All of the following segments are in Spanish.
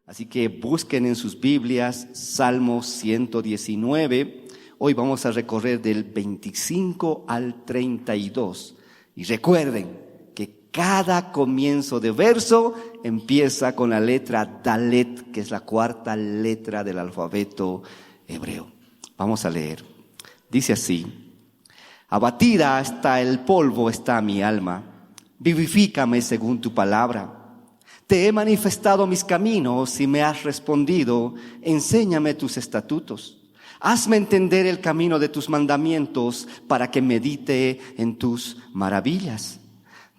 Así que busquen en sus Biblias Salmo 119. Hoy vamos a recorrer del 25 al 32. Y recuerden que cada comienzo de verso empieza con la letra Dalet, que es la cuarta letra del alfabeto hebreo. Vamos a leer. Dice así: abatida hasta el polvo está mi alma, vivifícame según tu palabra. Te he manifestado mis caminos y me has respondido, enséñame tus estatutos. Hazme entender el camino de tus mandamientos para que medite en tus maravillas.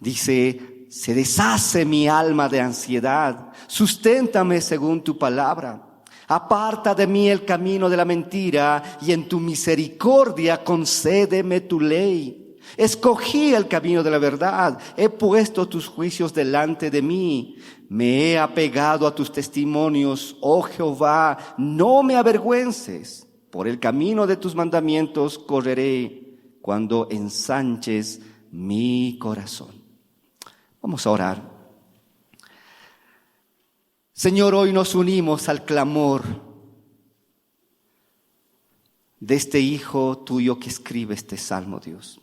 Dice, se deshace mi alma de ansiedad, susténtame según tu palabra. Aparta de mí el camino de la mentira y en tu misericordia concédeme tu ley. Escogí el camino de la verdad, he puesto tus juicios delante de mí. Me he apegado a tus testimonios, oh Jehová, no me avergüences. Por el camino de tus mandamientos correré cuando ensanches mi corazón. Vamos a orar. Señor, hoy nos unimos al clamor de este hijo tuyo que escribe este salmo, Dios.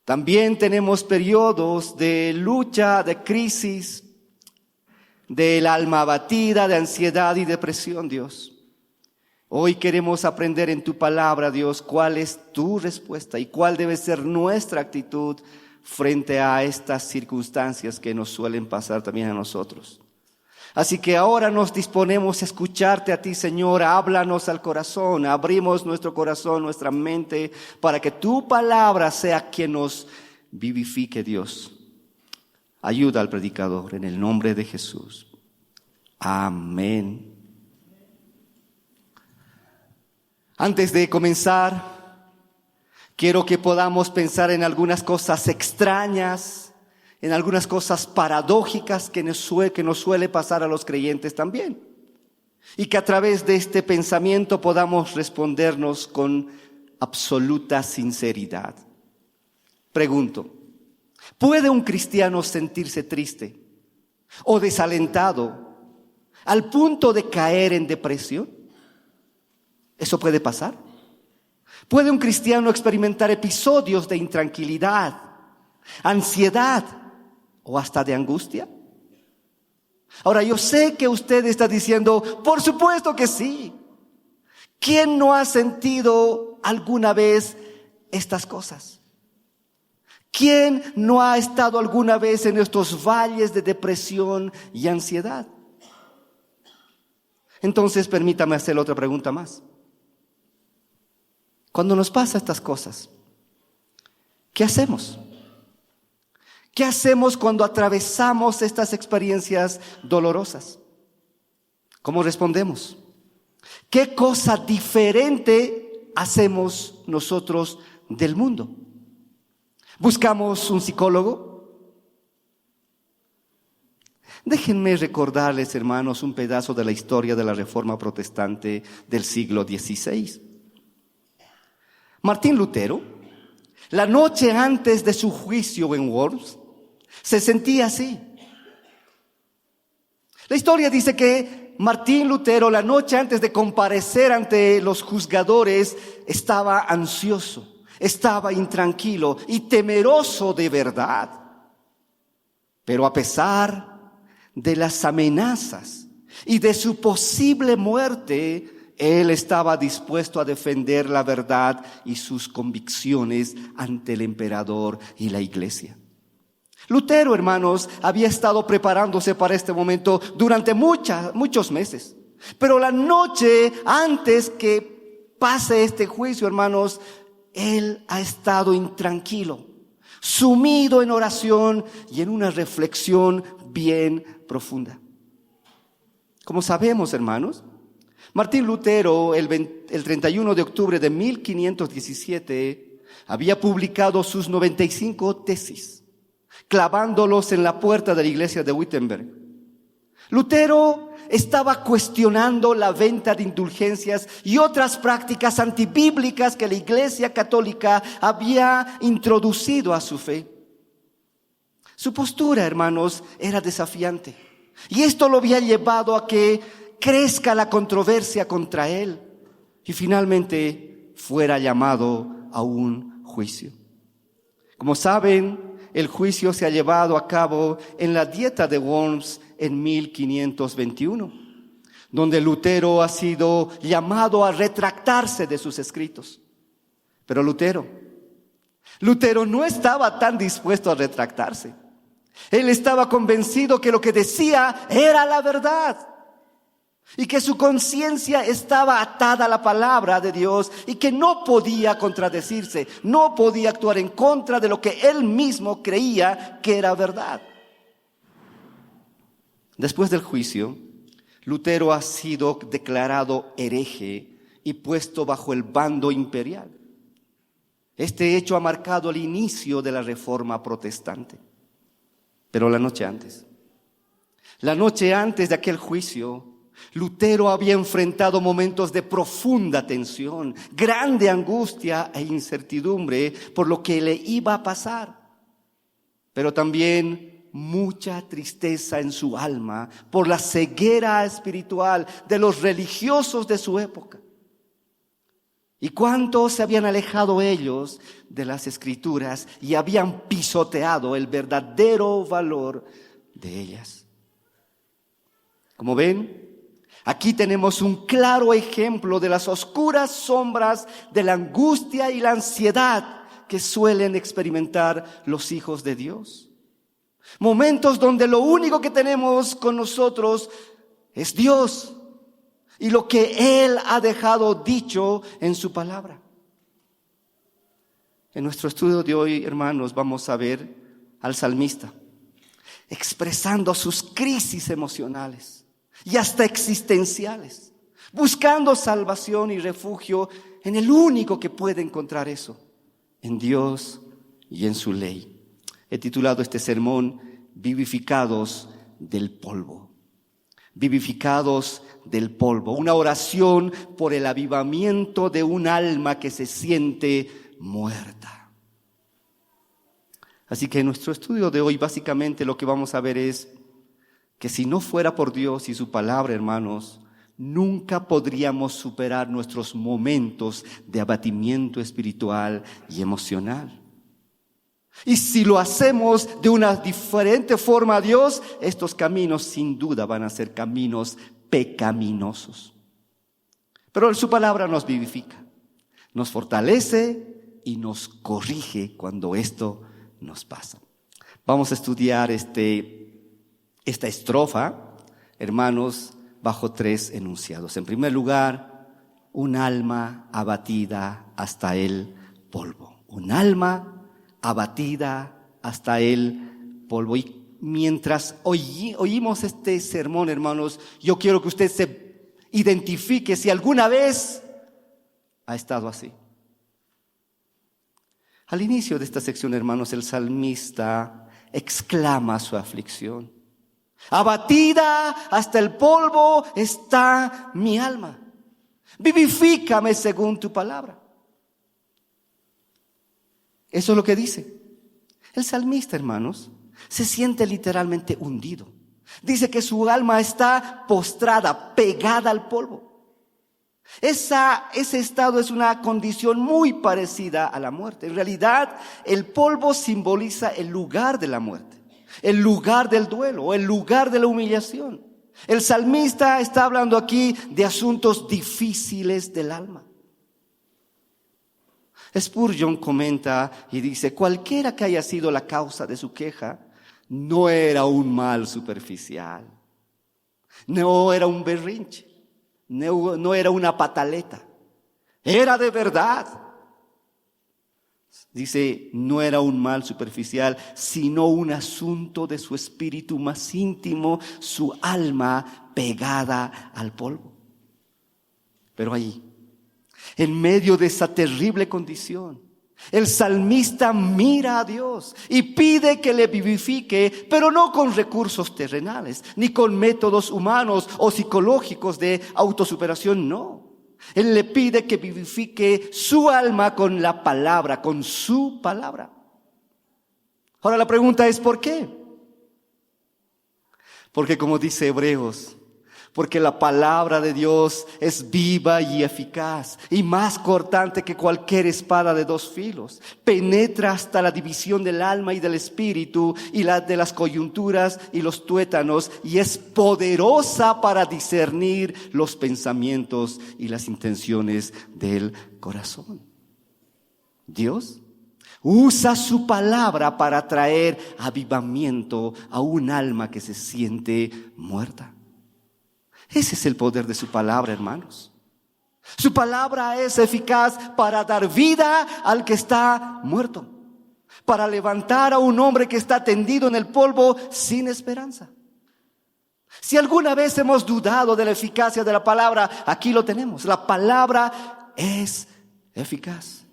También tenemos periodos de lucha, de crisis, del alma abatida, de ansiedad y depresión, Dios. Hoy queremos aprender en tu palabra, Dios, cuál es tu respuesta y cuál debe ser nuestra actitud frente a estas circunstancias que nos suelen pasar también a nosotros. Así que ahora nos disponemos a escucharte a ti, Señor. Háblanos al corazón, abrimos nuestro corazón, nuestra mente, para que tu palabra sea quien nos vivifique, Dios. Ayuda al predicador en el nombre de Jesús. Amén. Antes de comenzar, quiero que podamos pensar en algunas cosas extrañas, en algunas cosas paradójicas que nos suele pasar a los creyentes también. Y que a través de este pensamiento podamos respondernos con absoluta sinceridad. Pregunto, ¿puede un cristiano sentirse triste o desalentado al punto de caer en depresión? ¿Eso puede pasar? ¿Puede un cristiano experimentar episodios de intranquilidad, ansiedad o hasta de angustia? Ahora, yo sé que usted está diciendo, por supuesto que sí. ¿Quién no ha sentido alguna vez estas cosas? ¿Quién no ha estado alguna vez en estos valles de depresión y ansiedad? Entonces, permítame hacer otra pregunta más. Cuando nos pasan estas cosas, ¿qué hacemos? ¿Qué hacemos cuando atravesamos estas experiencias dolorosas? ¿Cómo respondemos? ¿Qué cosa diferente hacemos nosotros del mundo? ¿Buscamos un psicólogo? Déjenme recordarles, hermanos, un pedazo de la historia de la Reforma Protestante del siglo XVI. Martín Lutero, la noche antes de su juicio en Worms, se sentía así. La historia dice que Martín Lutero, la noche antes de comparecer ante los juzgadores, estaba ansioso, estaba intranquilo y temeroso de verdad. Pero a pesar de las amenazas y de su posible muerte, él estaba dispuesto a defender la verdad y sus convicciones ante el emperador y la iglesia. Lutero, hermanos, había estado preparándose para este momento durante muchos meses. Pero la noche antes que pase este juicio, hermanos, él ha estado intranquilo, sumido en oración y en una reflexión bien profunda. Como sabemos, hermanos, Martín Lutero, el 31 de octubre de 1517, había publicado sus 95 tesis, clavándolos en la puerta de la iglesia de Wittenberg. Lutero estaba cuestionando la venta de indulgencias y otras prácticas antibíblicas que la Iglesia Católica había introducido a su fe. Su postura, hermanos, era desafiante. Y esto lo había llevado a que crezca la controversia contra él y finalmente fuera llamado a un juicio. Como saben, el juicio se ha llevado a cabo en la Dieta de Worms en 1521, donde Lutero ha sido llamado a retractarse de sus escritos. Pero Lutero no estaba tan dispuesto a retractarse. Él estaba convencido que lo que decía era la verdad y que su conciencia estaba atada a la palabra de Dios y que no podía contradecirse, no podía actuar en contra de lo que él mismo creía que era verdad. Después del juicio, Lutero ha sido declarado hereje y puesto bajo el bando imperial. Este hecho ha marcado el inicio de la Reforma protestante. Pero la noche antes de aquel juicio, Lutero había enfrentado momentos de profunda tensión, grande angustia e incertidumbre por lo que le iba a pasar, pero también mucha tristeza en su alma por la ceguera espiritual de los religiosos de su época. ¿Y cuántos se habían alejado ellos de las Escrituras y habían pisoteado el verdadero valor de ellas? Como ven, aquí tenemos un claro ejemplo de las oscuras sombras de la angustia y la ansiedad que suelen experimentar los hijos de Dios. Momentos donde lo único que tenemos con nosotros es Dios y lo que Él ha dejado dicho en su palabra. En nuestro estudio de hoy, hermanos, vamos a ver al salmista expresando sus crisis emocionales y hasta existenciales, buscando salvación y refugio en el único que puede encontrar eso, en Dios y en su ley. He titulado este sermón Vivificados del polvo. Vivificados del polvo. Una oración por el avivamiento de un alma que se siente muerta. Así que en nuestro estudio de hoy básicamente lo que vamos a ver es que si no fuera por Dios y su palabra, hermanos, nunca podríamos superar nuestros momentos de abatimiento espiritual y emocional. Y si lo hacemos de una diferente forma a Dios, estos caminos sin duda van a ser caminos pecaminosos. Pero su palabra nos vivifica, nos fortalece y nos corrige cuando esto nos pasa. Vamos a estudiar esta estrofa, hermanos, bajo 3 enunciados. En primer lugar, un alma abatida hasta el polvo. Un alma abatida hasta el polvo. Y mientras oímos este sermón, hermanos, yo quiero que usted se identifique si alguna vez ha estado así. Al inicio de esta sección, hermanos, el salmista exclama su aflicción. Abatida hasta el polvo está mi alma. Vivifícame según tu palabra. Eso es lo que dice. El salmista, hermanos, se siente literalmente hundido. Dice que su alma está postrada, pegada al polvo. Ese estado es una condición muy parecida a la muerte. En realidad, el polvo simboliza el lugar de la muerte, el lugar del duelo, el lugar de la humillación. El salmista está hablando aquí de asuntos difíciles del alma. Spurgeon comenta y dice: cualquiera que haya sido la causa de su queja, no era un mal superficial, no era un berrinche, no era una pataleta, era de verdad. Dice, no era un mal superficial, sino un asunto de su espíritu más íntimo, su alma pegada al polvo. Pero ahí, en medio de esa terrible condición, el salmista mira a Dios y pide que le vivifique, pero no con recursos terrenales, ni con métodos humanos o psicológicos de autosuperación, no. Él le pide que vivifique su alma con la palabra, con su palabra. Ahora la pregunta es, ¿por qué? Porque como dice Hebreos, porque la palabra de Dios es viva y eficaz y más cortante que cualquier espada de dos filos. Penetra hasta la división del alma y del espíritu y de las coyunturas y los tuétanos, y es poderosa para discernir los pensamientos y las intenciones del corazón. Dios usa su palabra para traer avivamiento a un alma que se siente muerta. Ese es el poder de su palabra, hermanos. Su palabra es eficaz para dar vida al que está muerto, para levantar a un hombre que está tendido en el polvo sin esperanza. Si alguna vez hemos dudado de la eficacia de la palabra, aquí lo tenemos. La palabra es eficaz.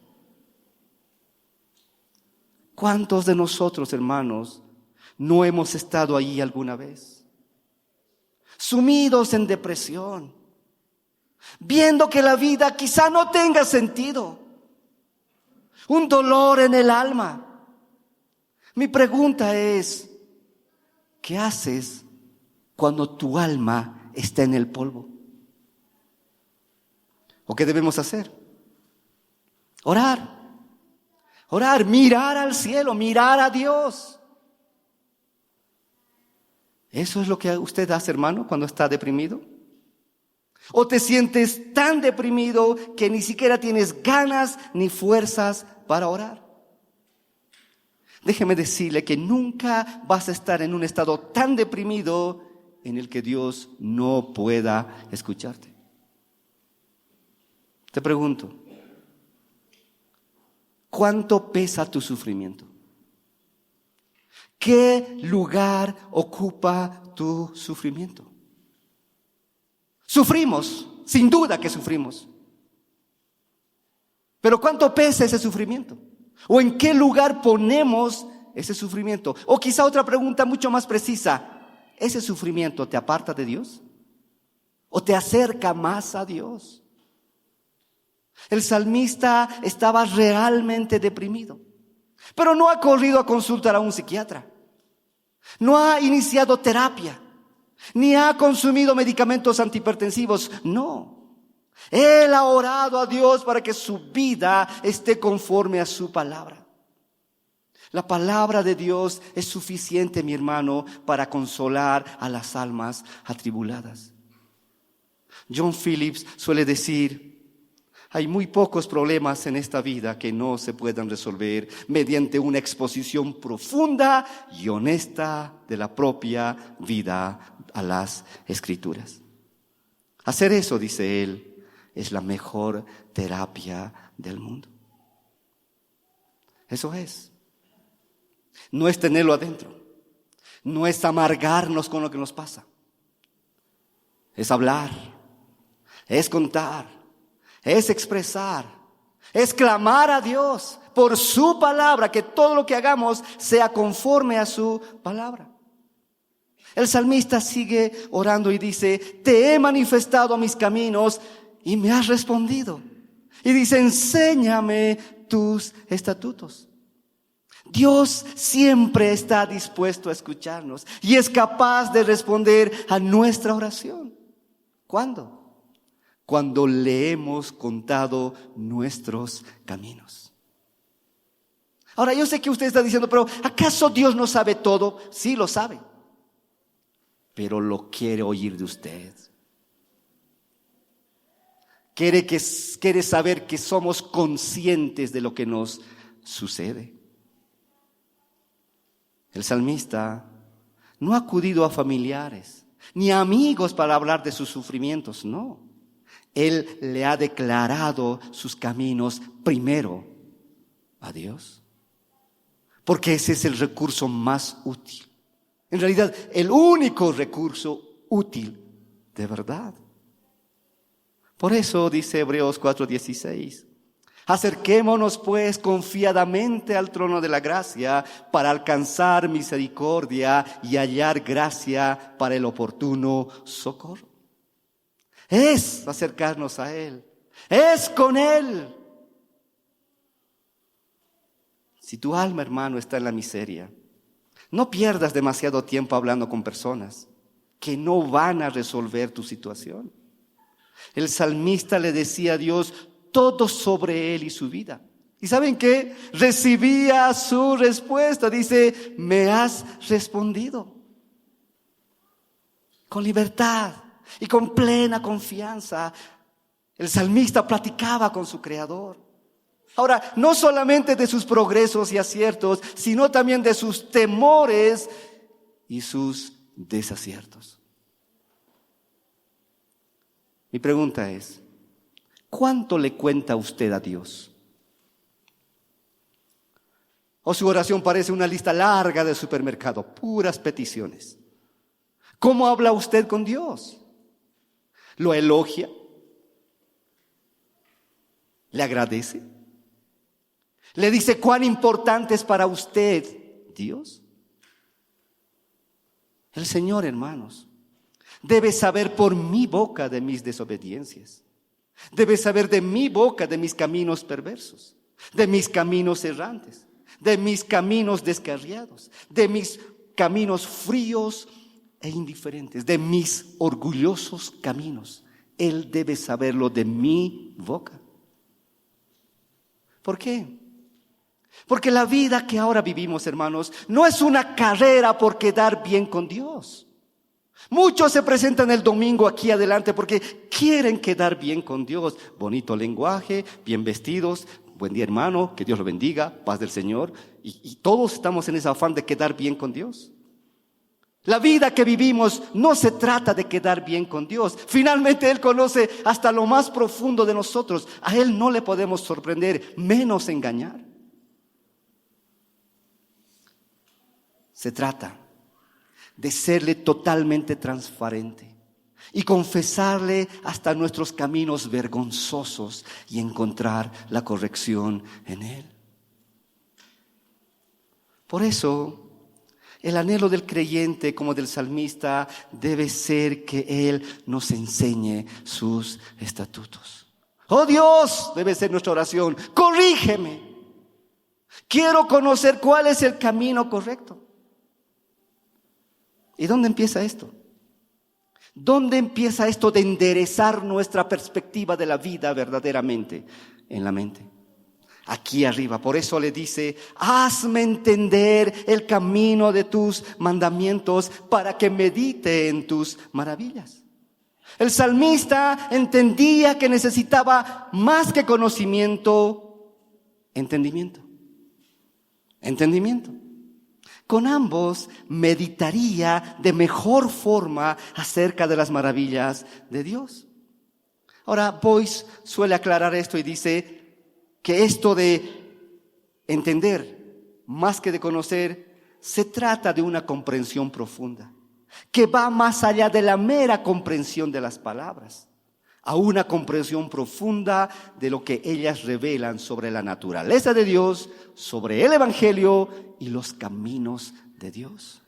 ¿Cuántos de nosotros, hermanos, no hemos estado ahí alguna vez? Sumidos en depresión, viendo que la vida quizá no tenga sentido, un dolor en el alma. Mi pregunta es, ¿qué haces cuando tu alma está en el polvo? ¿O qué debemos hacer? Orar, mirar al cielo, mirar a Dios. ¿Eso es lo que usted hace, hermano, cuando está deprimido? ¿O te sientes tan deprimido que ni siquiera tienes ganas ni fuerzas para orar? Déjeme decirle que nunca vas a estar en un estado tan deprimido en el que Dios no pueda escucharte. Te pregunto, ¿cuánto pesa tu sufrimiento? ¿Qué lugar ocupa tu sufrimiento? Sufrimos, sin duda que sufrimos. Pero ¿cuánto pesa ese sufrimiento? ¿O en qué lugar ponemos ese sufrimiento? O quizá otra pregunta mucho más precisa: ¿ese sufrimiento te aparta de Dios? ¿O te acerca más a Dios? El salmista estaba realmente deprimido, pero no ha corrido a consultar a un psiquiatra. No ha iniciado terapia, ni ha consumido medicamentos antihipertensivos. No. Él ha orado a Dios para que su vida esté conforme a su palabra. La palabra de Dios es suficiente, mi hermano, para consolar a las almas atribuladas. John Phillips suele decir: hay muy pocos problemas en esta vida que no se puedan resolver mediante una exposición profunda y honesta de la propia vida a las Escrituras. Hacer eso, dice él, es la mejor terapia del mundo. Eso es. No es tenerlo adentro. No es amargarnos con lo que nos pasa. Es hablar. Es contar. Es expresar, es clamar a Dios por su palabra, que todo lo que hagamos sea conforme a su palabra. El salmista sigue orando y dice: te he manifestado mis caminos y me has respondido. Y dice: enséñame tus estatutos. Dios siempre está dispuesto a escucharnos y es capaz de responder a nuestra oración. ¿Cuándo? Cuando le hemos contado nuestros caminos. Ahora, yo sé que usted está diciendo: pero ¿acaso Dios no sabe todo? Sí, lo sabe, pero lo quiere oír de usted. Quiere saber que somos conscientes de lo que nos sucede. El salmista no ha acudido a familiares ni a amigos para hablar de sus sufrimientos, no. Él le ha declarado sus caminos primero a Dios, porque ese es el recurso más útil. En realidad, el único recurso útil de verdad. Por eso dice Hebreos 4:16: acerquémonos pues confiadamente al trono de la gracia para alcanzar misericordia y hallar gracia para el oportuno socorro. Es acercarnos a Él, es con Él. Si tu alma, hermano, está en la miseria, no pierdas demasiado tiempo hablando con personas. que no van a resolver tu situación. El salmista le decía a Dios todo sobre él y su vida. ¿Y saben qué? Recibía su respuesta. Dice, me has respondido. Con libertad y con plena confianza, el salmista platicaba con su Creador. Ahora, no solamente de sus progresos y aciertos, sino también de sus temores y sus desaciertos. Mi pregunta es, ¿cuánto le cuenta usted a Dios? ¿O su oración parece una lista larga de supermercado, puras peticiones? ¿Cómo habla usted con Dios? ¿Lo elogia? ¿Le agradece? ¿Le dice cuán importante es para usted Dios? El Señor, hermanos, debe saber por mi boca de mis desobediencias. Debe saber de mi boca de mis caminos perversos, de mis caminos errantes, de mis caminos descarriados, de mis caminos fríos e indiferentes, de mis orgullosos caminos. Él debe saberlo de mi boca. ¿Por qué? Porque la vida que ahora vivimos, hermanos, no es una carrera por quedar bien con Dios. Muchos se presentan el domingo aquí adelante porque quieren quedar bien con Dios. Bonito lenguaje, bien vestidos. Buen día, hermano, que Dios lo bendiga, paz del Señor. Y todos estamos en ese afán de quedar bien con Dios. La vida que vivimos no se trata de quedar bien con Dios. Finalmente Él conoce hasta lo más profundo de nosotros. A Él no le podemos sorprender, menos engañar. Se trata de serle totalmente transparente y confesarle hasta nuestros caminos vergonzosos y encontrar la corrección en Él. Por eso, el anhelo del creyente como del salmista debe ser que Él nos enseñe sus estatutos. Oh Dios, debe ser nuestra oración, corrígeme. Quiero conocer cuál es el camino correcto. ¿Y dónde empieza esto? ¿Dónde empieza esto de enderezar nuestra perspectiva de la vida verdaderamente? En la mente. Aquí arriba. Por eso le dice, hazme entender el camino de tus mandamientos para que medite en tus maravillas. El salmista entendía que necesitaba más que conocimiento, entendimiento. Entendimiento. Con ambos meditaría de mejor forma acerca de las maravillas de Dios. Ahora, Boyce suele aclarar esto y dice que esto de entender más que de conocer se trata de una comprensión profunda que va más allá de la mera comprensión de las palabras, a una comprensión profunda de lo que ellas revelan sobre la naturaleza de Dios, sobre el Evangelio y los caminos de Dios.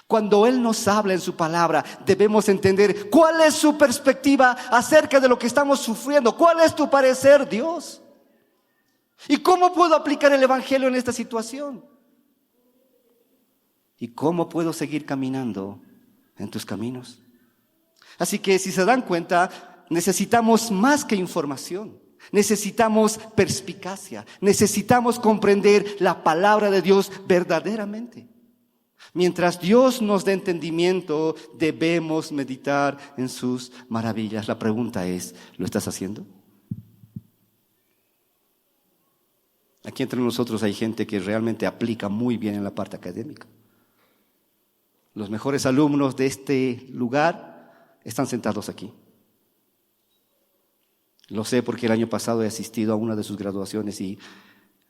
Cuando Él nos habla en su palabra, debemos entender cuál es su perspectiva acerca de lo que estamos sufriendo. ¿Cuál es tu parecer, Dios? ¿Y cómo puedo aplicar el Evangelio en esta situación? ¿Y cómo puedo seguir caminando en tus caminos? Así que si se dan cuenta, necesitamos más que información. Necesitamos perspicacia. Necesitamos comprender la palabra de Dios verdaderamente. Mientras Dios nos dé entendimiento, debemos meditar en sus maravillas. La pregunta es, ¿lo estás haciendo? Aquí entre nosotros hay gente que realmente aplica muy bien en la parte académica. Los mejores alumnos de este lugar están sentados aquí. Lo sé porque el año pasado he asistido a una de sus graduaciones y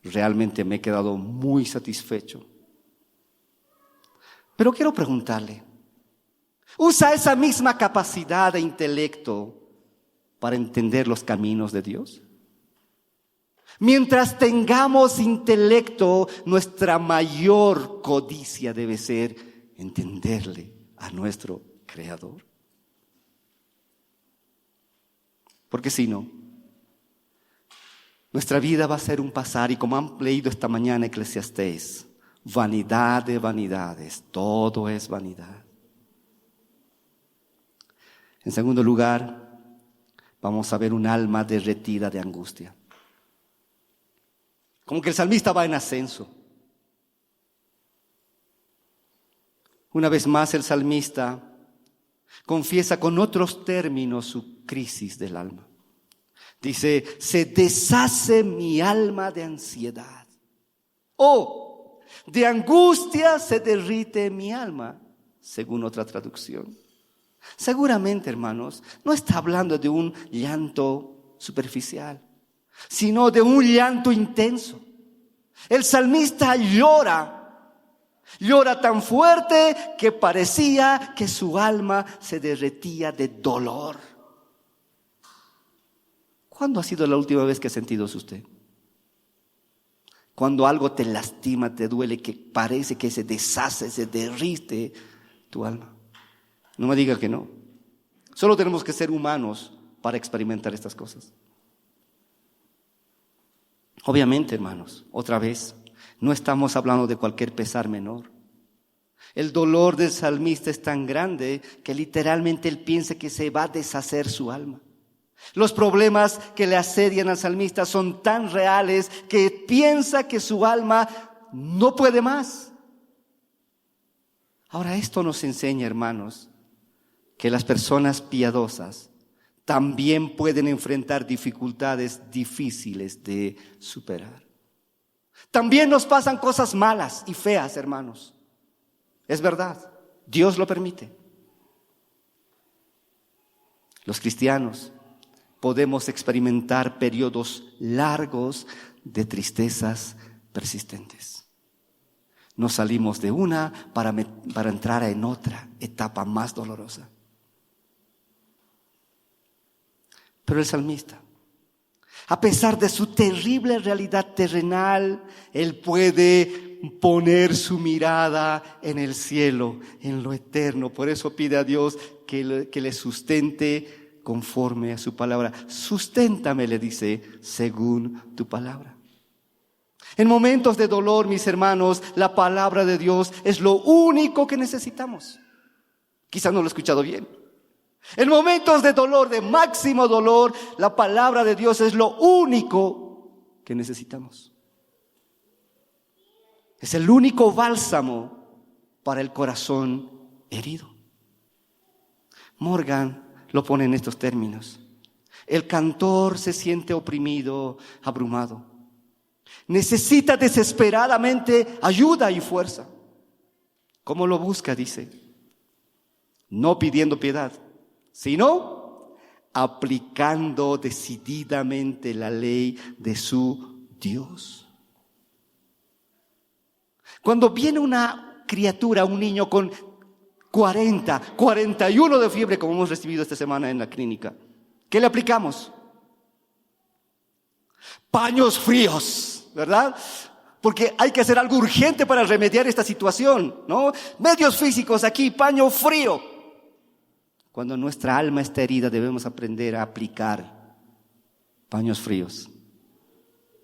realmente me he quedado muy satisfecho. Pero quiero preguntarle, ¿usa esa misma capacidad de intelecto para entender los caminos de Dios? Mientras tengamos intelecto, nuestra mayor codicia debe ser entenderle a nuestro Creador. Porque si no, nuestra vida va a ser un pasar, y como han leído esta mañana Eclesiastés, vanidad de vanidades, todo es vanidad. En segundo lugar, vamos a ver un alma derretida de angustia. Como que el salmista va en ascenso. Una vez más el salmista confiesa con otros términos su crisis del alma. Dice, se deshace mi alma de ansiedad. De angustia se derrite mi alma, según otra traducción. Seguramente, hermanos, no está hablando de un llanto superficial, sino de un llanto intenso. El salmista llora tan fuerte que parecía que su alma se derretía de dolor. ¿Cuándo ha sido la última vez que ha sentido eso usted? Cuando algo te lastima, te duele, que parece que se deshace, se derrite tu alma. No me diga que no. Solo tenemos que ser humanos para experimentar estas cosas. Obviamente, hermanos, otra vez, no estamos hablando de cualquier pesar menor. El dolor del salmista es tan grande que literalmente él piensa que se va a deshacer su alma. Los problemas que le asedian al salmista son tan reales que piensa que su alma no puede más. Ahora, esto nos enseña, hermanos, que las personas piadosas también pueden enfrentar dificultades difíciles de superar. También nos pasan cosas malas y feas, hermanos. Es verdad, Dios lo permite. Los cristianos podemos experimentar periodos largos de tristezas persistentes. Nos salimos de una para entrar en otra etapa más dolorosa. Pero el salmista, a pesar de su terrible realidad terrenal, él puede poner su mirada en el cielo, en lo eterno. Por eso pide a Dios que le sustente conforme a su palabra. Susténtame, le dice, según tu palabra. En momentos de dolor, mis hermanos, la palabra de Dios es lo único que necesitamos. Quizás no lo he escuchado bien. En momentos de dolor, de máximo dolor, la palabra de Dios es lo único que necesitamos. Es el único bálsamo para el corazón herido. Morgan lo pone en estos términos. El cantor se siente oprimido, abrumado. Necesita desesperadamente ayuda y fuerza. ¿Cómo lo busca? Dice, no pidiendo piedad, sino aplicando decididamente la ley de su Dios. Cuando viene una criatura, un niño con 41 de fiebre, como hemos recibido esta semana en la clínica, ¿qué le aplicamos? Paños fríos, ¿verdad? Porque hay que hacer algo urgente para remediar esta situación, ¿no? Medios físicos aquí, paño frío. Cuando nuestra alma está herida, debemos aprender a aplicar paños fríos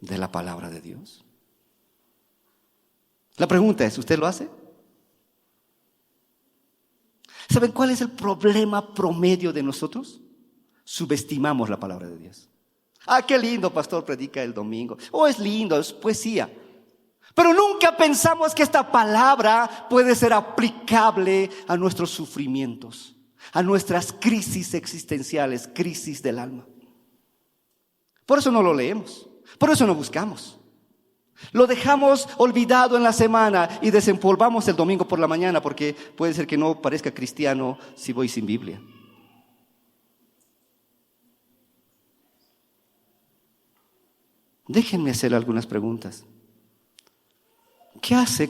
de la palabra de Dios. La pregunta es, ¿usted lo hace? ¿Saben cuál es el problema promedio de nosotros? Subestimamos la palabra de Dios. Qué lindo, pastor, predica el domingo. Es lindo, es poesía. Pero nunca pensamos que esta palabra puede ser aplicable a nuestros sufrimientos, a nuestras crisis existenciales, crisis del alma. Por eso no lo leemos, por eso no buscamos. Lo dejamos olvidado en la semana y desempolvamos el domingo por la mañana, porque puede ser que no parezca cristiano si voy sin Biblia. Déjenme hacer algunas preguntas. ¿Qué hace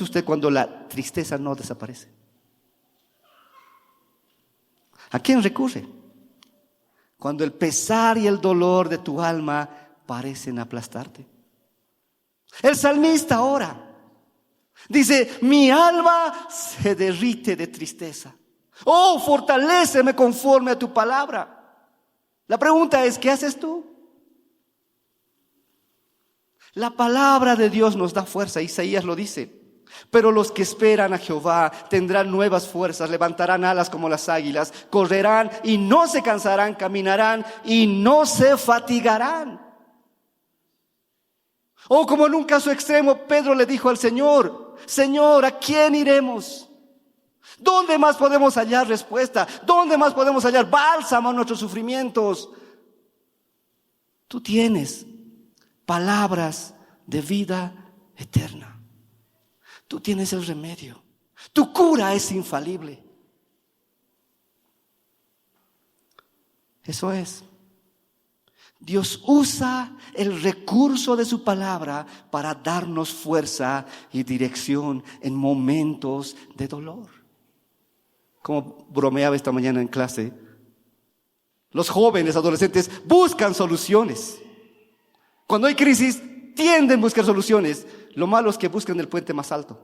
usted cuando la tristeza no desaparece? ¿A quién recurre? Cuando el pesar y el dolor de tu alma parecen aplastarte. El salmista ora. Dice, mi alma se derrite de tristeza. Fortaléceme conforme a tu palabra. La pregunta es, ¿qué haces tú? La palabra de Dios nos da fuerza. Isaías lo dice. Pero los que esperan a Jehová tendrán nuevas fuerzas, levantarán alas como las águilas, correrán y no se cansarán, caminarán y no se fatigarán. O como en un caso extremo, Pedro le dijo al Señor: Señor, ¿a quién iremos? ¿Dónde más podemos hallar respuesta? ¿Dónde más podemos hallar bálsamo a nuestros sufrimientos? Tú tienes palabras de vida eterna. Tú tienes el remedio. Tu cura es infalible. Eso es. Dios usa el recurso de su palabra para darnos fuerza y dirección en momentos de dolor. Como bromeaba esta mañana en clase, los jóvenes, adolescentes buscan soluciones. Cuando hay crisis, tienden a buscar soluciones. Lo malo es que buscan el puente más alto.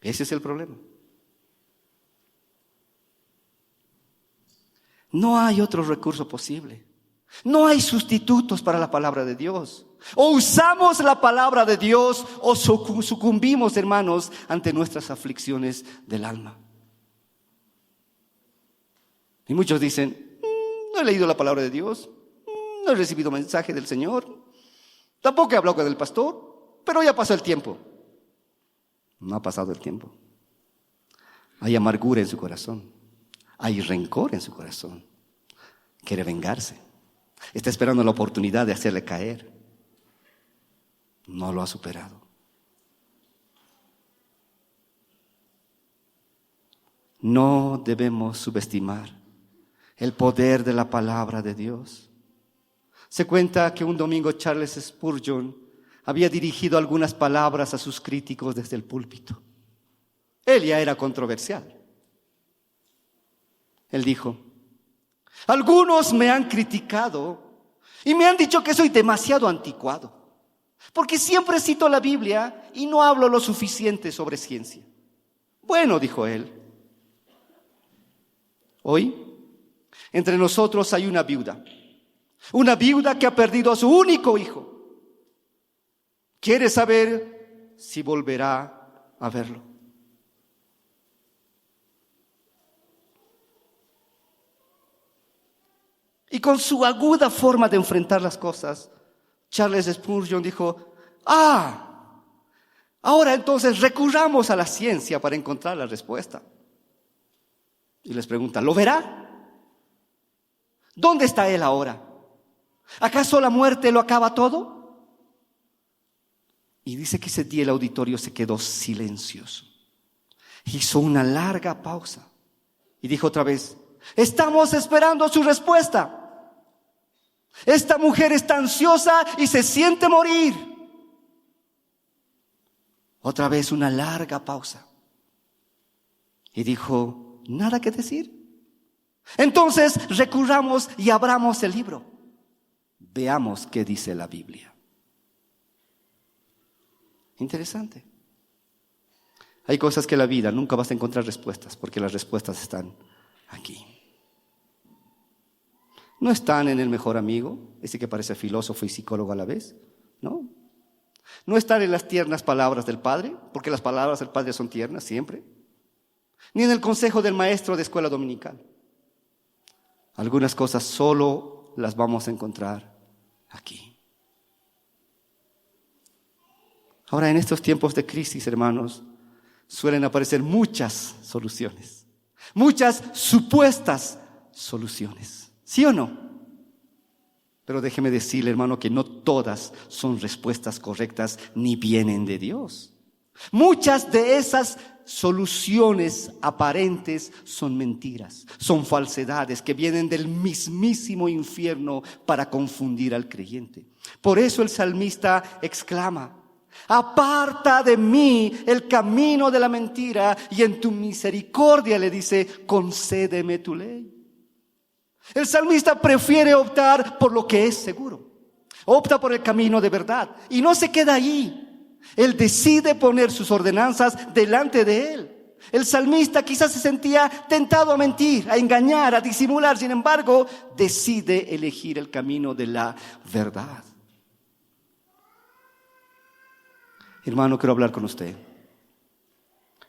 Ese es el problema. No hay otro recurso posible. No hay sustitutos para la palabra de Dios. O usamos la palabra de Dios o sucumbimos, hermanos, ante nuestras aflicciones del alma. Y muchos dicen: no he leído la palabra de Dios, no he recibido mensaje del Señor, tampoco he hablado con el pastor, pero ya pasó el tiempo. No ha pasado el tiempo. Hay amargura en su corazón, hay rencor en su corazón. Quiere vengarse, está esperando la oportunidad de hacerle caer. No lo ha superado. No debemos subestimar el poder de la palabra de Dios. Se cuenta que un domingo Charles Spurgeon había dirigido algunas palabras a sus críticos desde el púlpito. Él ya era controversial. Él dijo: algunos me han criticado y me han dicho que soy demasiado anticuado, porque siempre cito la Biblia y no hablo lo suficiente sobre ciencia. Bueno, dijo él, hoy entre nosotros hay una viuda que ha perdido a su único hijo. Quiere saber si volverá a verlo. Y con su aguda forma de enfrentar las cosas, Charles Spurgeon dijo: ahora entonces recurramos a la ciencia para encontrar la respuesta. Y les pregunta: ¿lo verá? ¿Dónde está él ahora? ¿Acaso la muerte lo acaba todo? Y dice que ese día el auditorio se quedó silencioso. Hizo una larga pausa y dijo otra vez: estamos esperando su respuesta. Esta mujer está ansiosa y se siente morir. Otra vez una larga pausa. Y dijo: nada que decir. Entonces recurramos y abramos el libro. Veamos qué dice la Biblia. Interesante. Hay cosas que en la vida nunca vas a encontrar respuestas, porque las respuestas están aquí. No están en el mejor amigo, ese que parece filósofo y psicólogo a la vez, ¿no? No están en las tiernas palabras del Padre, porque las palabras del Padre son tiernas siempre. Ni en el consejo del maestro de escuela dominical. Algunas cosas solo las vamos a encontrar aquí. Ahora, en estos tiempos de crisis, hermanos, suelen aparecer muchas soluciones, muchas supuestas soluciones. ¿Sí o no? Pero déjeme decirle, hermano, que no todas son respuestas correctas ni vienen de Dios. Muchas de esas soluciones aparentes son mentiras, son falsedades que vienen del mismísimo infierno para confundir al creyente. Por eso el salmista exclama: aparta de mí el camino de la mentira y en tu misericordia, le dice, concédeme tu ley. El salmista prefiere optar por lo que es seguro. Opta por el camino de verdad y no se queda ahí. Él decide poner sus ordenanzas delante de él. El salmista quizás se sentía tentado a mentir, a engañar, a disimular. Sin embargo, decide elegir el camino de la verdad. Hermano, quiero hablar con usted.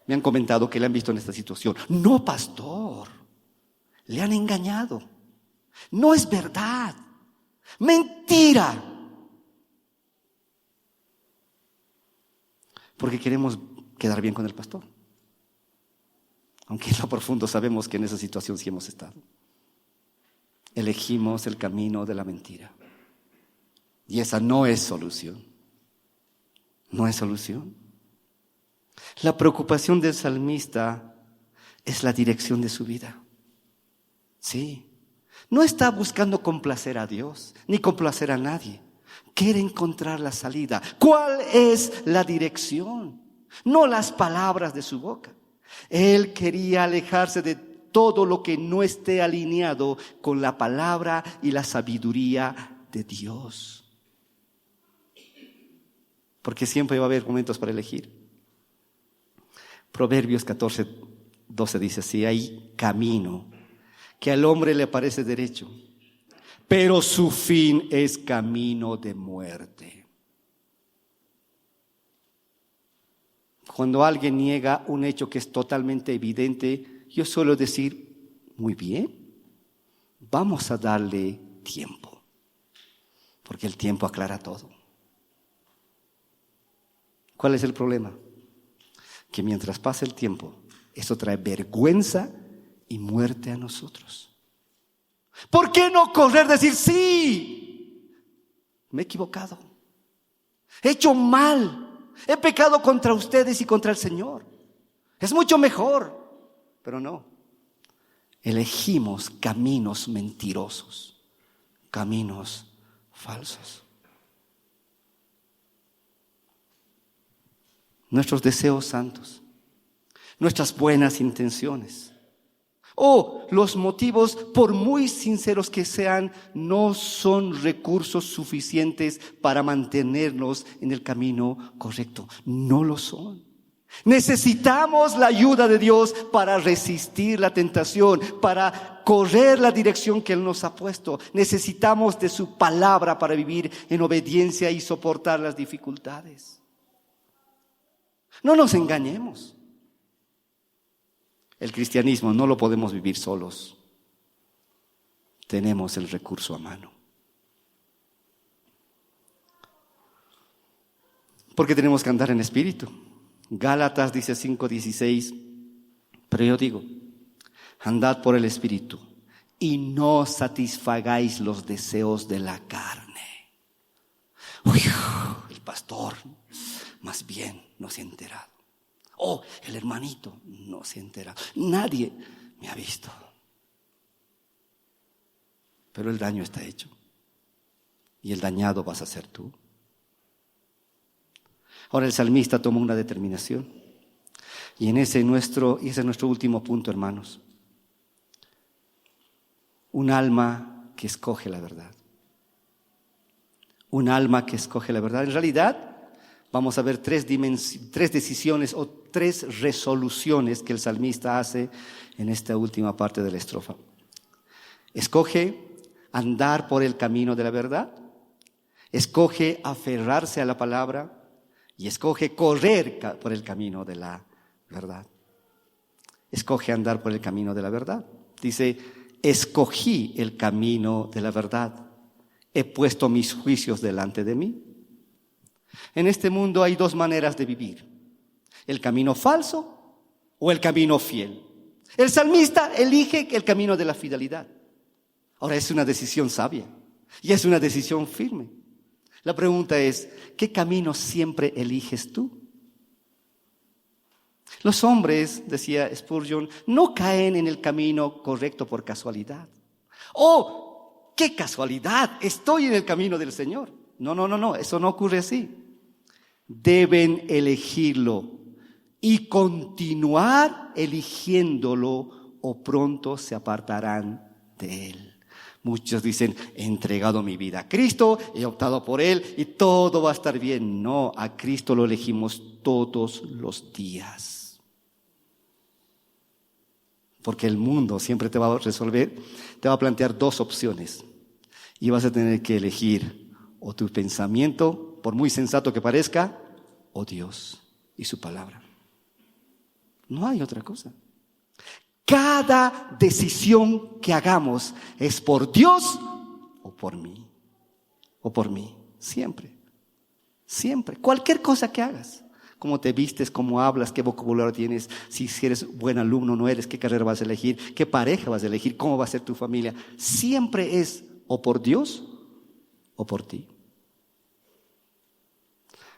Me han comentado que le han visto en esta situación. No, pastor, le han engañado. No es verdad. Mentira. Porque queremos quedar bien con el pastor. Aunque en lo profundo sabemos que en esa situación sí hemos estado. Elegimos el camino de la mentira. Y esa no es solución. No es solución. La preocupación del salmista es la dirección de su vida. Sí. No está buscando complacer a Dios, ni complacer a nadie. Quiere encontrar la salida. ¿Cuál es la dirección? No las palabras de su boca. Él quería alejarse de todo lo que no esté alineado con la palabra y la sabiduría de Dios. Porque siempre va a haber momentos para elegir. Proverbios 14:12 dice así: hay camino que al hombre le parece derecho, pero su fin es camino de muerte. Cuando alguien niega un hecho que es totalmente evidente, yo suelo decir, muy bien, vamos a darle tiempo, porque el tiempo aclara todo. ¿Cuál es el problema? Que mientras pasa el tiempo, eso trae vergüenza y muerte a nosotros. ¿Por qué no correr, decir, sí, me he equivocado, he hecho mal, he pecado contra ustedes y contra el Señor? Es mucho mejor, pero no. Elegimos caminos mentirosos, caminos falsos. Nuestros deseos santos, nuestras buenas intenciones, o los motivos, por muy sinceros que sean, no son recursos suficientes para mantenernos en el camino correcto. No lo son. Necesitamos la ayuda de Dios para resistir la tentación, para correr la dirección que Él nos ha puesto. Necesitamos de su palabra para vivir en obediencia y soportar las dificultades. No nos engañemos. El cristianismo no lo podemos vivir solos. Tenemos el recurso a mano. Porque tenemos que andar en espíritu. Gálatas dice 5:16, pero yo digo, andad por el espíritu y no satisfagáis los deseos de la carne. Uy, el pastor, más bien no se ha enterado. Oh, el hermanito no se ha enterado. Nadie me ha visto. Pero el daño está hecho. Y el dañado vas a ser tú. Ahora el salmista toma una determinación. Y ese es nuestro último punto, hermanos. Un alma que escoge la verdad. Un alma que escoge la verdad. En realidad, vamos a ver tres decisiones o tres resoluciones que el salmista hace en esta última parte de la estrofa. Escoge andar por el camino de la verdad, escoge aferrarse a la palabra y escoge correr por el camino de la verdad. Escoge andar por el camino de la verdad. Dice, escogí el camino de la verdad, he puesto mis juicios delante de mí. En este mundo hay dos maneras de vivir: el camino falso o el camino fiel. El salmista elige el camino de la fidelidad. Ahora es una decisión sabia y es una decisión firme. La pregunta es, ¿qué camino siempre eliges tú? Los hombres, decía Spurgeon, no caen en el camino correcto por casualidad. ¡Oh, qué casualidad! Estoy en el camino del Señor. No, eso no ocurre así. Deben elegirlo y continuar eligiéndolo o pronto se apartarán de Él. Muchos dicen, he entregado mi vida a Cristo, he optado por Él y todo va a estar bien. No, a Cristo lo elegimos todos los días. Porque el mundo siempre te va a plantear dos opciones. Y vas a tener que elegir o tu pensamiento, por muy sensato que parezca, o Dios y su palabra. No hay otra cosa. Cada decisión que hagamos es por Dios o por mí. O por mí. Siempre. Siempre. Cualquier cosa que hagas. Cómo te vistes, cómo hablas, qué vocabulario tienes, si eres buen alumno o no eres, qué carrera vas a elegir, qué pareja vas a elegir, cómo va a ser tu familia. Siempre es o por Dios o por ti.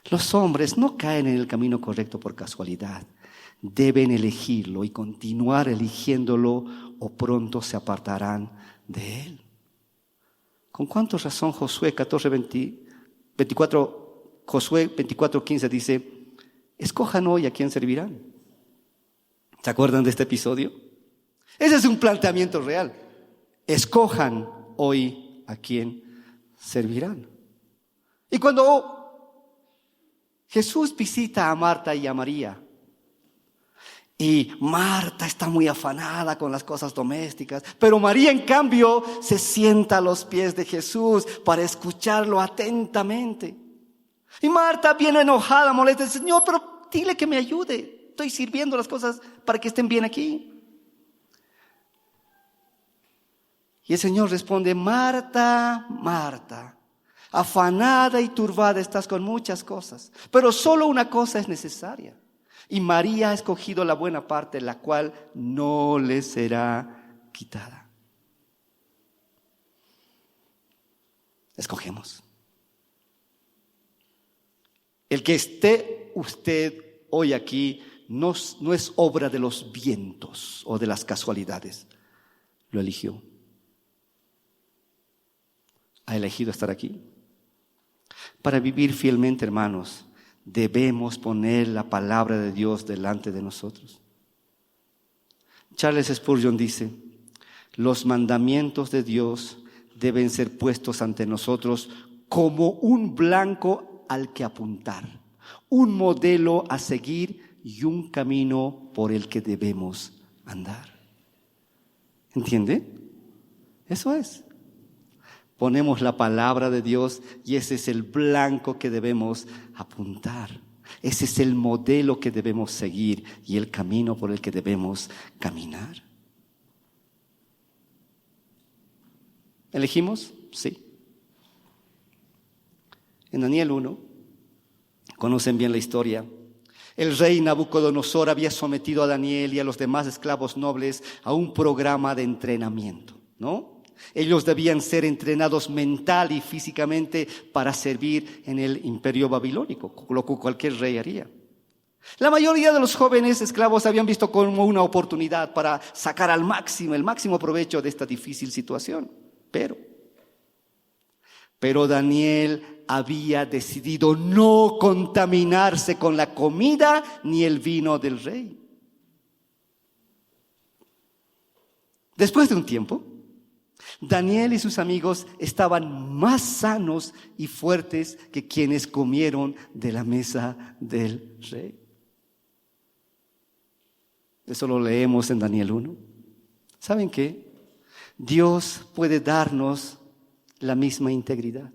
Los hombres no caen en el camino correcto por casualidad. Deben elegirlo y continuar eligiéndolo o pronto se apartarán de él. ¿Con cuánta razón Josué 24:15 dice: escojan hoy a quién servirán? ¿Se acuerdan de este episodio? Ese es un planteamiento real. Escojan hoy a quién servirán. Y cuando Jesús visita a Marta y a María, y Marta está muy afanada con las cosas domésticas, pero María en cambio se sienta a los pies de Jesús para escucharlo atentamente. Y Marta, bien enojada, molesta, dice: Señor, pero dile que me ayude. Estoy sirviendo las cosas para que estén bien aquí. Y el Señor responde: Marta, Marta, afanada y turbada estás con muchas cosas, pero solo una cosa es necesaria. Y María ha escogido la buena parte, la cual no le será quitada. Escogemos. El que esté usted hoy aquí no es obra de los vientos o de las casualidades. Lo eligió. ¿Ha elegido estar aquí? Para vivir fielmente, hermanos, debemos poner la palabra de Dios delante de nosotros. Charles Spurgeon dice: los mandamientos de Dios deben ser puestos ante nosotros como un blanco al que apuntar, un modelo a seguir y un camino por el que debemos andar. ¿Entiende? Eso es. Ponemos la palabra de Dios y ese es el blanco que debemos apuntar. Ese es el modelo que debemos seguir y el camino por el que debemos caminar. ¿Elegimos? Sí. En Daniel 1, conocen bien la historia. El rey Nabucodonosor había sometido a Daniel y a los demás esclavos nobles a un programa de entrenamiento, ¿no? Ellos debían ser entrenados mental y físicamente para servir en el imperio babilónico, lo que cualquier rey haría. La mayoría de los jóvenes esclavos habían visto como una oportunidad para sacar el máximo provecho de esta difícil situación. Pero Daniel había decidido no contaminarse con la comida ni el vino del rey. Después de un tiempo, Daniel y sus amigos estaban más sanos y fuertes que quienes comieron de la mesa del rey. Eso lo leemos en Daniel 1. ¿Saben qué? Dios puede darnos la misma integridad,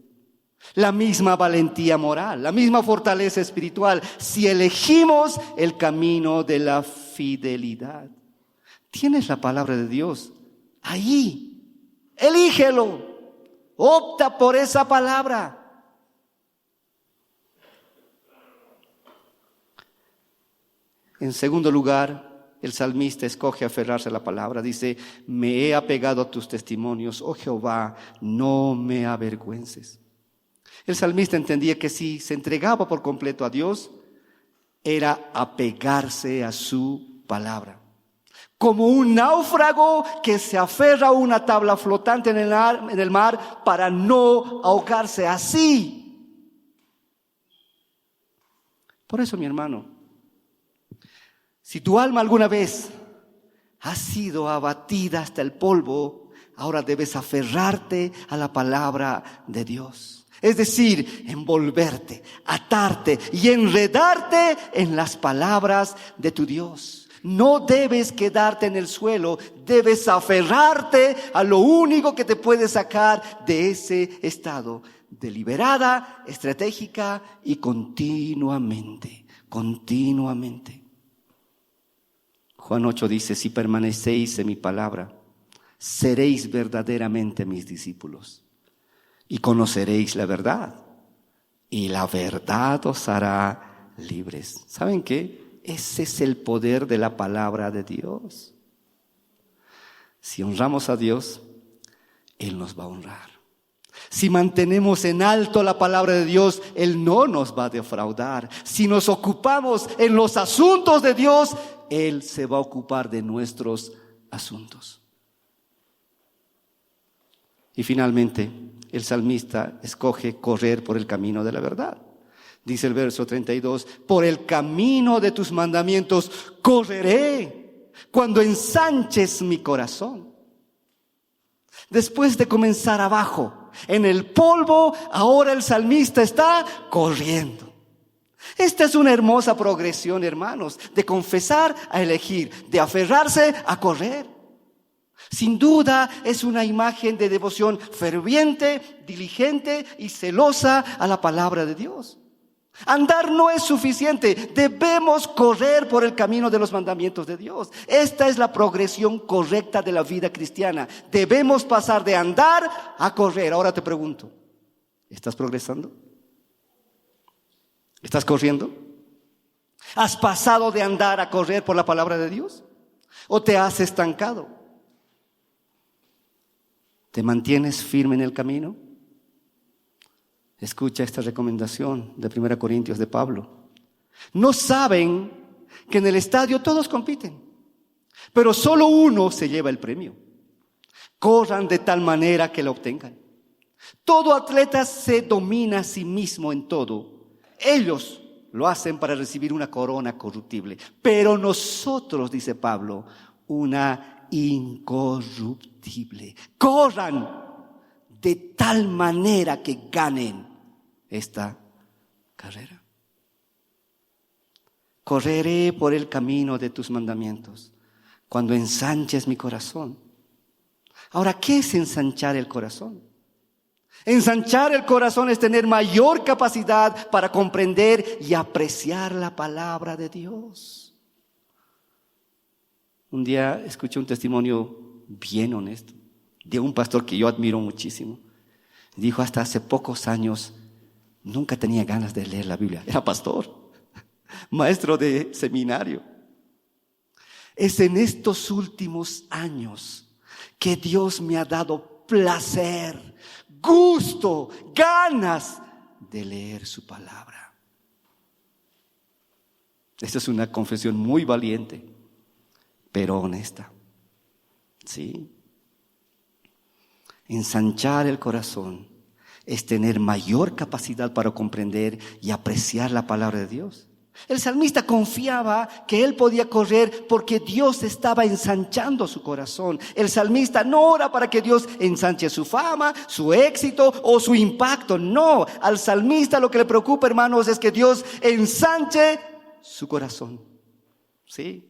la misma valentía moral, la misma fortaleza espiritual, si elegimos el camino de la fidelidad. Tienes la palabra de Dios ahí. Elígelo, opta por esa palabra. En segundo lugar, el salmista escoge aferrarse a la palabra. Dice: me he apegado a tus testimonios, oh Jehová, no me avergüences. El salmista entendía que si se entregaba por completo a Dios, era apegarse a su palabra. Como un náufrago que se aferra a una tabla flotante en el mar para no ahogarse. Así. Por eso, mi hermano, si tu alma alguna vez ha sido abatida hasta el polvo, ahora debes aferrarte a la palabra de Dios. Es decir, envolverte, atarte y enredarte en las palabras de tu Dios. No debes quedarte en el suelo, debes aferrarte a lo único que te puede sacar de ese estado deliberada, estratégica y continuamente. Juan 8 dice, si permanecéis en mi palabra, seréis verdaderamente mis discípulos y conoceréis la verdad, y la verdad os hará libres. ¿Saben qué? Ese es el poder de la palabra de Dios. Si honramos a Dios, Él nos va a honrar. Si mantenemos en alto la palabra de Dios, Él no nos va a defraudar. Si nos ocupamos en los asuntos de Dios, Él se va a ocupar de nuestros asuntos. Y finalmente, el salmista escoge correr por el camino de la verdad. Dice el verso 32, por el camino de tus mandamientos correré cuando ensanches mi corazón. Después de comenzar abajo, en el polvo, ahora el salmista está corriendo. Esta es una hermosa progresión, hermanos, de confesar a elegir, de aferrarse a correr. Sin duda es una imagen de devoción ferviente, diligente y celosa a la palabra de Dios. Andar no es suficiente, debemos correr por el camino de los mandamientos de Dios. Esta es la progresión correcta de la vida cristiana. Debemos pasar de andar a correr. Ahora te pregunto, ¿estás progresando? ¿Estás corriendo? ¿Has pasado de andar a correr por la palabra de Dios? ¿O te has estancado? ¿Te mantienes firme en el camino? Escucha esta recomendación de 1 Corintios de Pablo. ¿No saben que en el estadio todos compiten, pero solo uno se lleva el premio? Corran de tal manera que lo obtengan. Todo atleta se domina a sí mismo en todo. Ellos lo hacen para recibir una corona corruptible, pero nosotros, dice Pablo, una incorruptible. Corran de tal manera que ganen esta carrera. Correré por el camino de tus mandamientos cuando ensanches mi corazón. Ahora, ¿qué es ensanchar el corazón? Ensanchar el corazón es tener mayor capacidad para comprender y apreciar la palabra de Dios. Un día escuché un testimonio bien honesto de un pastor que yo admiro muchísimo. Dijo, hasta hace pocos años nunca tenía ganas de leer la Biblia. Era pastor, maestro de seminario. Es en estos últimos años que Dios me ha dado placer, gusto, ganas de leer su palabra. Esta es una confesión muy valiente, pero honesta. Sí. Ensanchar el corazón es tener mayor capacidad para comprender y apreciar la palabra de Dios. El salmista confiaba que él podía correr porque Dios estaba ensanchando su corazón. El salmista no ora para que Dios ensanche su fama, su éxito o su impacto. No, al salmista lo que le preocupa, hermanos, es que Dios ensanche su corazón. ¿Sí?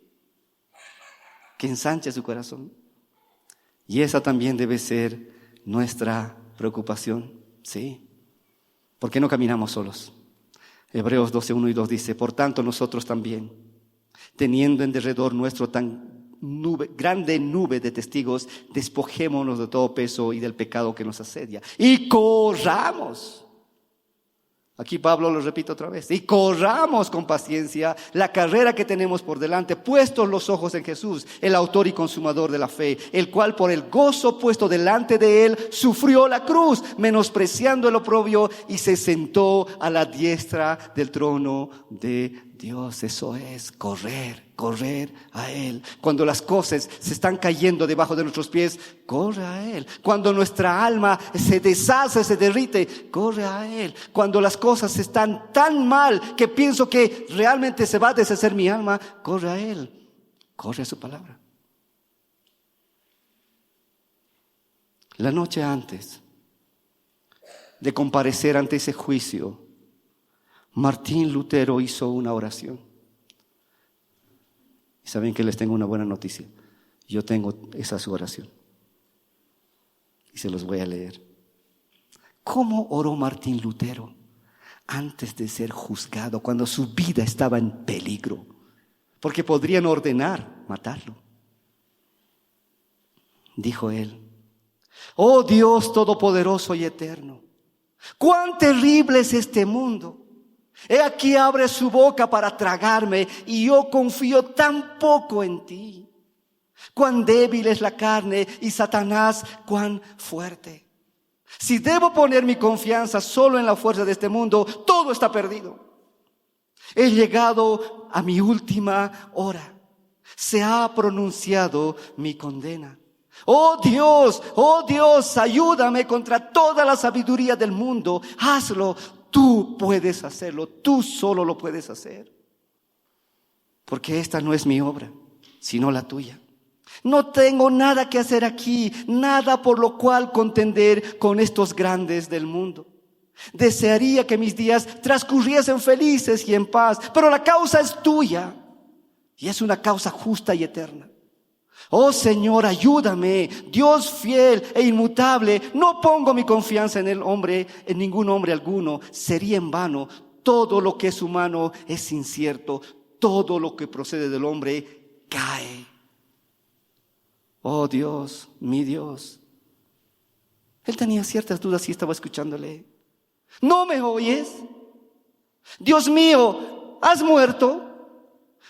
Que ensanche su corazón. Y esa también debe ser nuestra preocupación. Sí. ¿Por qué no caminamos solos? Hebreos 12:1 y 2 dice, por tanto nosotros también, teniendo en derredor nuestro tan grande nube de testigos, despojémonos de todo peso y del pecado que nos asedia. Y corramos. Aquí Pablo lo repite otra vez. Y corramos con paciencia la carrera que tenemos por delante, puestos los ojos en Jesús, el autor y consumador de la fe, el cual por el gozo puesto delante de él sufrió la cruz, menospreciando el oprobio, y se sentó a la diestra del trono de Dios. Eso es correr a Él. Cuando las cosas se están cayendo debajo de nuestros pies, corre a Él. Cuando nuestra alma se deshace, se derrite, corre a Él. Cuando las cosas están tan mal que pienso que realmente se va a deshacer mi alma, corre a Él. Corre a su palabra. La noche antes de comparecer ante ese juicio, Martín Lutero hizo una oración. Y saben que les tengo una buena noticia. Yo tengo esa su oración. Y se los voy a leer. ¿Cómo oró Martín Lutero antes de ser juzgado, cuando su vida estaba en peligro? Porque podrían ordenar matarlo. Dijo él: oh Dios todopoderoso y eterno, cuán terrible es este mundo. He aquí abre su boca para tragarme y yo confío tan poco en ti. Cuán débil es la carne y Satanás cuán fuerte. Si debo poner mi confianza solo en la fuerza de este mundo, todo está perdido. He llegado a mi última hora. Se ha pronunciado mi condena. Oh Dios, ayúdame contra toda la sabiduría del mundo. Hazlo, tú puedes hacerlo, tú solo lo puedes hacer. Porque esta no es mi obra, sino la tuya. No tengo nada que hacer aquí, nada por lo cual contender con estos grandes del mundo. Desearía que mis días transcurriesen felices y en paz, pero la causa es tuya y es una causa justa y eterna. Oh Señor, ayúdame, Dios fiel e inmutable. No pongo mi confianza en el hombre, en ningún hombre alguno. Sería en vano. Todo lo que es humano es incierto. Todo lo que procede del hombre cae. Oh Dios, mi Dios. Él tenía ciertas dudas y estaba escuchándole. ¿No me oyes? Dios mío, ¿has muerto?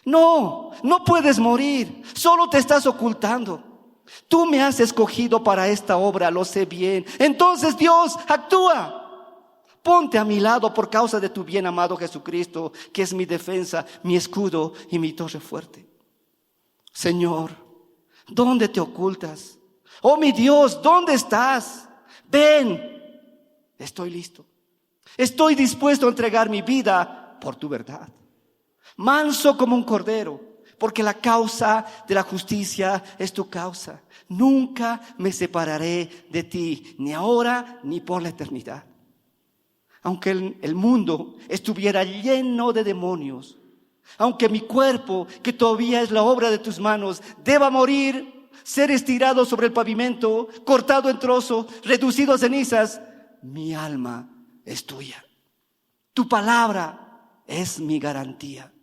No, no puedes morir, solo te estás ocultando. Tú me has escogido para esta obra, lo sé bien. Entonces Dios, actúa. Ponte a mi lado por causa de tu bien amado Jesucristo, que es mi defensa, mi escudo y mi torre fuerte. Señor, ¿dónde te ocultas? Oh mi Dios, ¿dónde estás? Ven, estoy listo. Estoy dispuesto a entregar mi vida por tu verdad. Manso como un cordero, porque la causa de la justicia es tu causa. Nunca me separaré de ti, ni ahora ni por la eternidad. Aunque el mundo estuviera lleno de demonios, aunque mi cuerpo, que todavía es la obra de tus manos, deba morir, ser estirado sobre el pavimento, cortado en trozos, reducido a cenizas, mi alma es tuya. Tu palabra es mi garantía.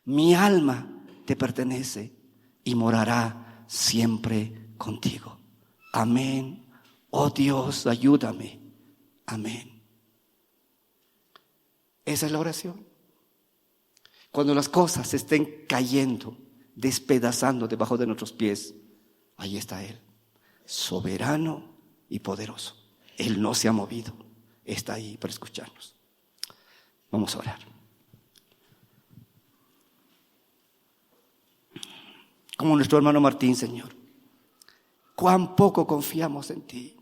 Mi alma te pertenece y morará siempre contigo. Amén. Oh Dios, ayúdame. Amén. Esa es la oración. Cuando las cosas estén cayendo, despedazando debajo de nuestros pies, ahí está Él, soberano y poderoso. Él no se ha movido, está ahí para escucharnos. Vamos a orar. Como nuestro hermano Martín, Señor, cuán poco confiamos en ti,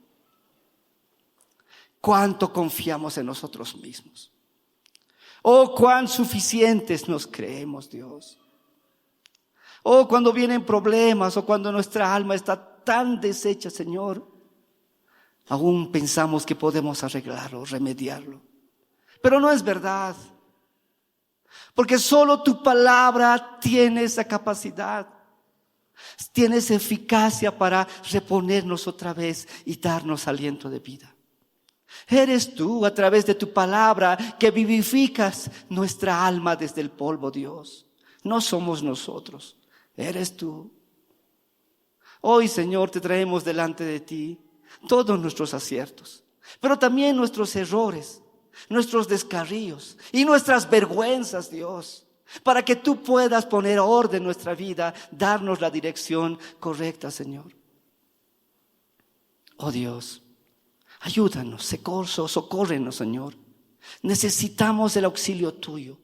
cuánto confiamos en nosotros mismos. Oh, cuán suficientes nos creemos, Dios. Oh, cuando vienen problemas o cuando nuestra alma está tan deshecha, Señor, aún pensamos que podemos arreglarlo, remediarlo. Pero no es verdad, porque solo tu palabra tiene esa capacidad. Tienes eficacia para reponernos otra vez y darnos aliento de vida. Eres tú, a través de tu palabra, que vivificas nuestra alma desde el polvo, Dios. No somos nosotros, eres tú. Hoy, Señor, te traemos delante de ti todos nuestros aciertos, pero también nuestros errores, nuestros descarríos y nuestras vergüenzas, Dios, para que tú puedas poner orden en nuestra vida, darnos la dirección correcta, Señor. Oh Dios, ayúdanos, socórrenos, Señor. Necesitamos el auxilio tuyo.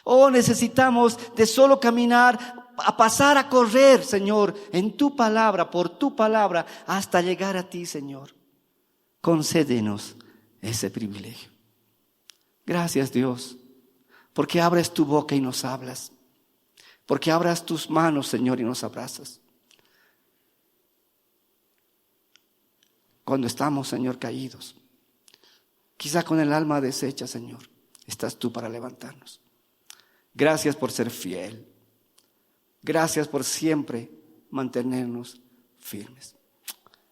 Oh, necesitamos de solo caminar, a pasar a correr, Señor, en tu palabra, por tu palabra, hasta llegar a ti, Señor. Concédenos ese privilegio. Gracias, Dios, porque abres tu boca y nos hablas, porque abras tus manos, Señor, y nos abrazas. Cuando estamos, Señor, caídos, quizá con el alma deshecha, Señor, estás tú para levantarnos. Gracias por ser fiel. Gracias por siempre mantenernos firmes.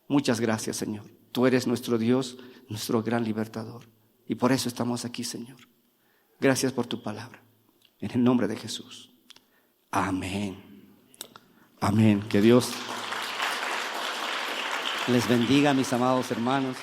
Muchas gracias, Señor. Tú eres nuestro Dios, nuestro gran libertador. Y por eso estamos aquí, Señor. Gracias por tu palabra. En el nombre de Jesús. Amén. Amén. Que Dios les bendiga, mis amados hermanos.